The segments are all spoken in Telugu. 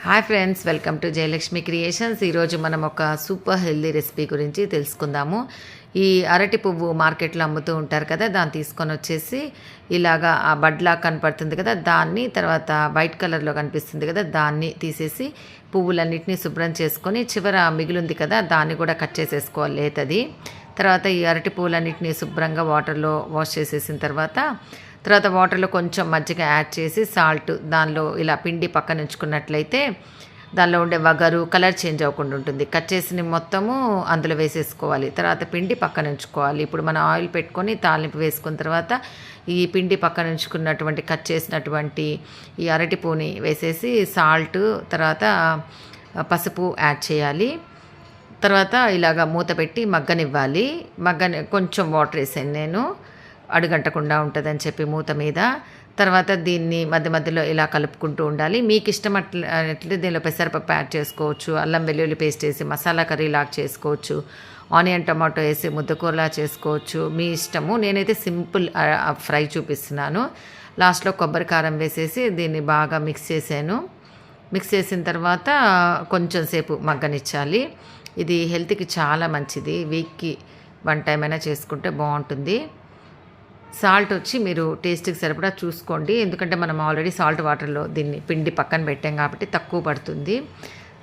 Hi friends, welcome to Jayalakshmi creations. ఈరోజు మనం ఒక సూపర్ హెల్దీ రెసిపీ గురించి తెలుసుకుందాము. ఈ అరటి పువ్వు మార్కెట్లో అమ్ముతూ ఉంటారు కదా, దాన్ని తీసుకొని వచ్చేసి ఇలాగా ఆ బడ్లా కనపడుతుంది కదా, దాన్ని తర్వాత వైట్ కలర్లో కనిపిస్తుంది కదా, దాన్ని తీసేసి పువ్వులన్నిటిని శుభ్రం చేసుకొని చివర మిగిలింది కదా, దాన్ని కూడా కట్ చేసేసుకోవాలి లేతది. తర్వాత ఈ అరటి పువ్వులన్నిటిని శుభ్రంగా వాటర్లో వాష్ చేసేసిన తర్వాత వాటర్లో కొంచెం మజ్జిగ యాడ్ చేసి సాల్ట్ దానిలో ఇలా పిండి పక్కన ఉంచుకున్నట్లయితే దానిలో ఉండే వగరు కలర్ చేంజ్ అవ్వకుండా ఉంటుంది. కట్ చేసిన మొత్తము అందులో వేసేసుకోవాలి. తర్వాత పిండి పక్కన ఉంచుకోవాలి. ఇప్పుడు మనం ఆయిల్ పెట్టుకొని తాలింపు వేసుకున్న తర్వాత ఈ పిండి పక్కన ఉంచుకున్నటువంటి కట్ చేసినటువంటి ఈ అరటి పువ్వుని వేసేసి సాల్ట్ తర్వాత పసుపు యాడ్ చేయాలి. తర్వాత ఇలాగ మూత పెట్టి మగ్గనివ్వాలి. కొంచెం వాటర్ వేసాను నేను, అడుగంటకుండా ఉంటుందని చెప్పి మూత మీద. తర్వాత దీన్ని మధ్య మధ్యలో ఇలా కలుపుకుంటూ ఉండాలి. మీకు ఇష్టం అట్లయితే దీనిలో పెసరపప్పు యాడ్ చేసుకోవచ్చు, అల్లం వెల్లుల్లి పేస్ట్ వేసి మసాలా కర్రీ లాగా చేసుకోవచ్చు, ఆనియన్ టమాటో వేసి ముద్దకూరలా చేసుకోవచ్చు, మీ ఇష్టము. నేనైతే సింపుల్ ఫ్రై చూపిస్తున్నాను. లాస్ట్లో కొబ్బరి కారం వేసేసి దీన్ని బాగా మిక్స్ చేశాను. మిక్స్ చేసిన తర్వాత కొంచెం సేపు మగ్గనిచ్చాలి. ఇది హెల్త్కి చాలా మంచిది. వీక్కి 1 టైం అయినా చేసుకుంటే బాగుంటుంది. సాల్ట్ వచ్చి మీరు టేస్ట్కి సరిపడా చూసుకోండి, ఎందుకంటే మనం ఆల్రెడీ సాల్ట్ వాటర్లో దీన్ని పిండి పక్కన పెట్టాం కాబట్టి తక్కువ పడుతుంది.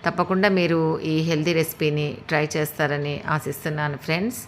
తప్పకుండా మీరు ఈ హెల్తీ రెసిపీని ట్రై చేస్తారని ఆశిస్తున్నాను ఫ్రెండ్స్.